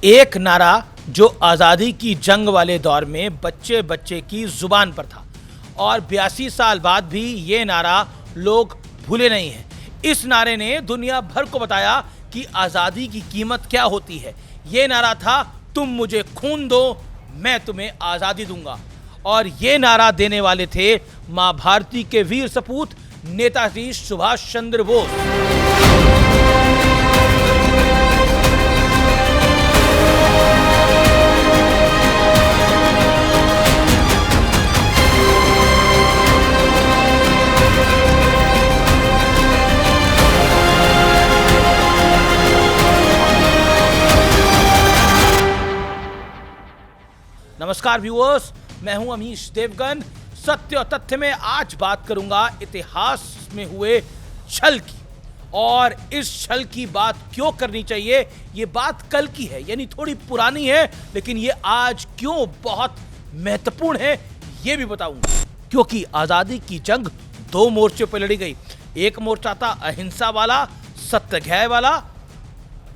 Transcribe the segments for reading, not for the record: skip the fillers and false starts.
एक नारा जो आज़ादी की जंग वाले दौर में बच्चे बच्चे की जुबान पर था और 82 साल बाद भी ये नारा लोग भूले नहीं हैं। इस नारे ने दुनिया भर को बताया कि आज़ादी की कीमत क्या होती है। ये नारा था, तुम मुझे खून दो, मैं तुम्हें आज़ादी दूंगा। और ये नारा देने वाले थे माँ भारती के वीर सपूत नेताजी सुभाष चंद्र बोस। नमस्कार व्यूअर्स, मैं हूं अमीश देवगन। सत्य और तथ्य में आज बात करूंगा इतिहास में हुए छल की। और इस छल की बात क्यों करनी चाहिए, ये बात कल की है, यानी थोड़ी पुरानी है, लेकिन ये आज क्यों बहुत महत्वपूर्ण है ये भी बताऊंगा। क्योंकि आज़ादी की जंग दो मोर्चों पर लड़ी गई। एक मोर्चा था अहिंसा वाला, सत्याग्रह वाला,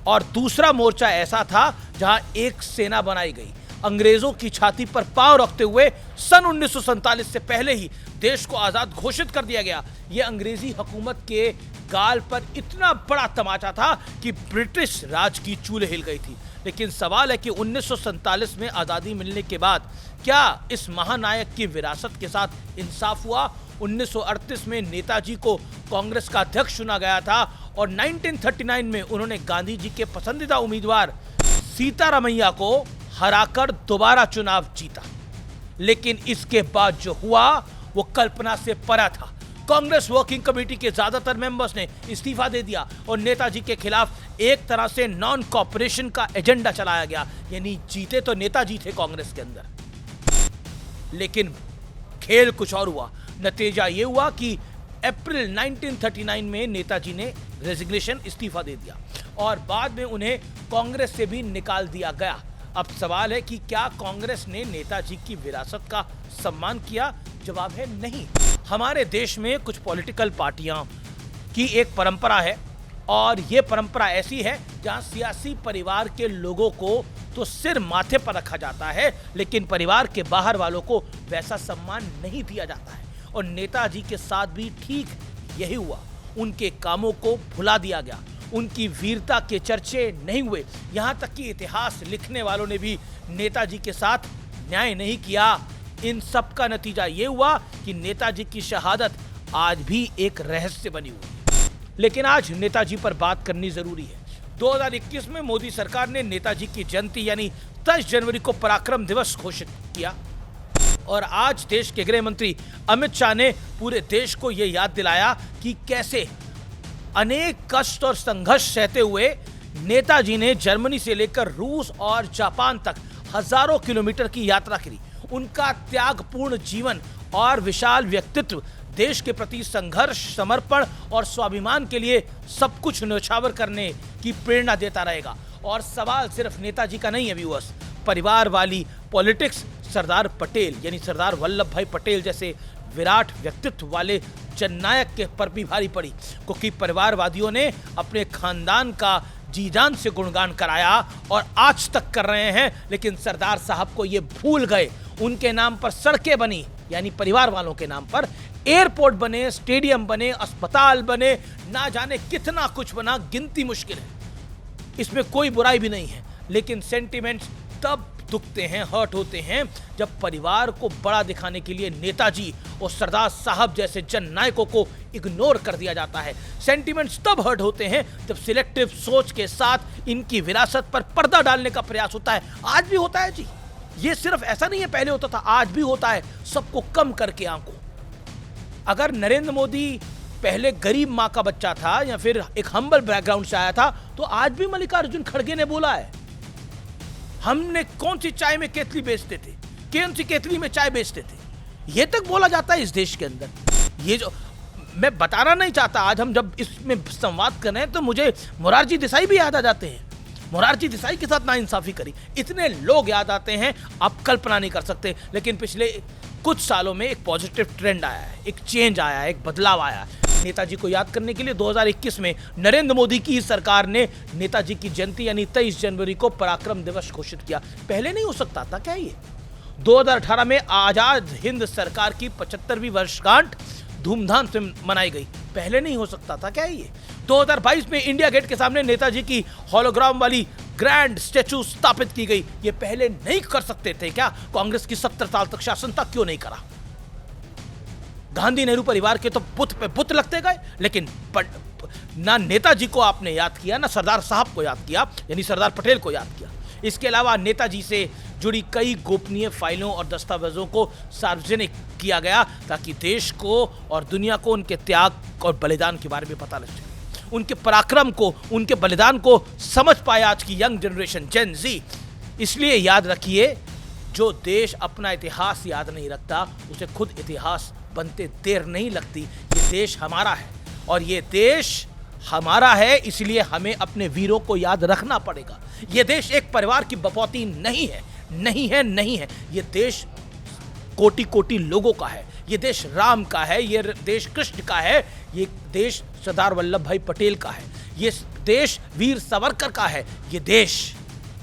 और दूसरा मोर्चा ऐसा था जहां एक सेना बनाई गई। अंग्रेजों की छाती पर पांव रखते हुए सन 1947 से पहले ही देश को आजाद घोषित कर दिया गया। यह अंग्रेजी हुकूमत के गाल पर इतना बड़ा तमाचा था कि ब्रिटिश राज की चूल्हे हिल गई थी। लेकिन सवाल है कि 1947 में आज़ादी मिलने के बाद क्या इस महानायक की विरासत के साथ इंसाफ हुआ? 1938 में नेताजी को कांग्रेस का अध्यक्ष चुना गया था और 1939 में उन्होंने गांधी जी के पसंदीदा उम्मीदवार सीतारामैया को हराकर दोबारा चुनाव जीता। लेकिन इसके बाद जो हुआ वो कल्पना से परा था। कांग्रेस वर्किंग कमेटी के ज्यादातर मेंबर्स ने इस्तीफा दे दिया और नेताजी के खिलाफ एक तरह से नॉन कॉपरेशन का एजेंडा चलाया गया। यानी जीते तो नेताजी थे कांग्रेस के अंदर, लेकिन खेल कुछ और हुआ। नतीजा ये हुआ कि अप्रैल 1939 में नेताजी ने रेजिग्नेशन इस्तीफा दे दिया और बाद में उन्हें कांग्रेस से भी निकाल दिया गया। अब सवाल है कि क्या कांग्रेस ने नेताजी की विरासत का सम्मान किया? जवाब है नहीं। हमारे देश में कुछ पॉलिटिकल पार्टियां की एक परंपरा है और ये परंपरा ऐसी है जहां सियासी परिवार के लोगों को तो सिर माथे पर रखा जाता है, लेकिन परिवार के बाहर वालों को वैसा सम्मान नहीं दिया जाता है। और नेताजी के साथ भी ठीक यही हुआ। उनके कामों को भुला दिया गया, उनकी वीरता के चर्चे नहीं हुए। यहां तक कि इतिहास लिखने वालों ने भी नेताजी के साथ न्याय नहीं किया। इन सब का नतीजा ये हुआ कि नेताजी की शहादत आज भी एक रहस्य बनी हुई है। लेकिन आज नेताजी पर बात करनी जरूरी है। 2021 में मोदी सरकार ने नेताजी की जयंती यानी 10 जनवरी को पराक्रम दिवस घोषित किया और आज देश के गृह मंत्री अमित शाह ने पूरे देश को यह याद दिलाया कि कैसे अनेक कष्ट और संघर्ष सहते हुए नेताजी ने जर्मनी से लेकर रूस और जापान तक हजारों किलोमीटर की यात्रा करी। उनका त्यागपूर्ण जीवन और विशाल व्यक्तित्व देश के प्रति संघर्ष, समर्पण और स्वाभिमान के लिए सब कुछ न्यौछावर करने की प्रेरणा देता रहेगा। और सवाल सिर्फ नेताजी का नहीं है व्यूअर्स, परिवार वाली पॉलिटिक्स सरदार पटेल यानी सरदार वल्लभ भाई पटेल जैसे विराट व्यक्तित्व वाले जननायक के पर भी भारी पड़ी, क्योंकि परिवारवादियों ने अपने खानदान का जी जान से गुणगान कराया और आज तक कर रहे हैं। लेकिन सरदार साहब को ये भूल गए। उनके नाम पर सड़कें बनी, यानी परिवार वालों के नाम पर एयरपोर्ट बने, स्टेडियम बने, अस्पताल बने, ना जाने कितना कुछ बना, गिनती मुश्किल है। इसमें कोई बुराई भी नहीं है, लेकिन सेंटिमेंट्स तब दुखते हैं, हर्ट होते हैं जब परिवार को बड़ा दिखाने के लिए नेताजी और सरदार साहब जैसे जननायकों को इग्नोर कर दिया जाता है। सेंटिमेंट्स तब हर्ट होते हैं जब सिलेक्टिव सोच के साथ इनकी विरासत पर पर्दा डालने का प्रयास होता है। आज भी होता है जी, ये सिर्फ ऐसा नहीं है पहले होता था, आज भी होता है, सबको कम करके आंखों। अगर नरेंद्र मोदी पहले गरीब माँ का बच्चा था या फिर एक हम्बल बैकग्राउंड से आया था, तो आज भी मल्लिकार्जुन खड़गे ने बोला है, हमने कौन सी चाय में केतली बेचते थे, कौन सी केतली में चाय बेचते थे, ये तक बोला जाता है इस देश के अंदर। ये जो मैं बताना नहीं चाहता, आज हम जब इसमें संवाद कर रहे हैं तो मुझे मोरारजी देसाई भी याद आ जाते हैं। मोरारजी देसाई के साथ नाइंसाफी करी, इतने लोग याद आते हैं आप कल्पना नहीं कर सकते। लेकिन पिछले कुछ सालों में एक पॉजिटिव ट्रेंड आया है, एक चेंज आया है, एक बदलाव आया है। नेताजी को याद करने के लिए 2021 में नरेंद्र मोदी की सरकार ने नेताजी की जयंती यानी 23 जनवरी को पराक्रम दिवस घोषित किया। पहले नहीं हो सकता था क्या ये? 2018 में आजाद हिंद सरकार की 75वीं वर्षगांठ धूमधाम से मनाई गई। पहले नहीं हो सकता था क्या ये? 2022 में इंडिया गेट के सामने नेताजी की होलोग्राम वाली ग्रैंड स्टैचू स्थापित की गई। ये पहले नहीं कर सकते थे क्या? कांग्रेस की 70 साल तक शासन था, क्यों नहीं करा? गांधी नेहरू परिवार के तो बुत पे बुत लगते गए, लेकिन ना नेताजी को आपने याद किया, ना सरदार साहब को याद किया, यानी सरदार पटेल को याद किया। इसके अलावा नेताजी से जुड़ी कई गोपनीय फाइलों और दस्तावेजों को सार्वजनिक किया गया ताकि देश को और दुनिया को उनके त्याग और बलिदान के बारे में पता लग सके, उनके पराक्रम को, उनके बलिदान को समझ पाए आज की यंग जनरेशन, जेन जी। इसलिए याद रखिए, जो देश अपना इतिहास याद नहीं रखता उसे खुद इतिहास बनते देर नहीं लगती। ये देश हमारा है और ये देश हमारा है, इसलिए हमें अपने वीरों को याद रखना पड़ेगा। ये देश एक परिवार की बपौती नहीं है, नहीं है, नहीं है। ये देश कोटि कोटि लोगों का है। ये देश राम का है, ये देश कृष्ण का है, ये देश सरदार वल्लभ भाई पटेल का है, ये देश वीर सावरकर का है, ये देश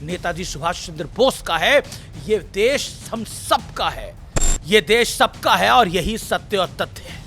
नेताजी सुभाष चंद्र बोस का है, ये देश हम सब का है। ये देश सबका है और यही सत्य और तथ्य है।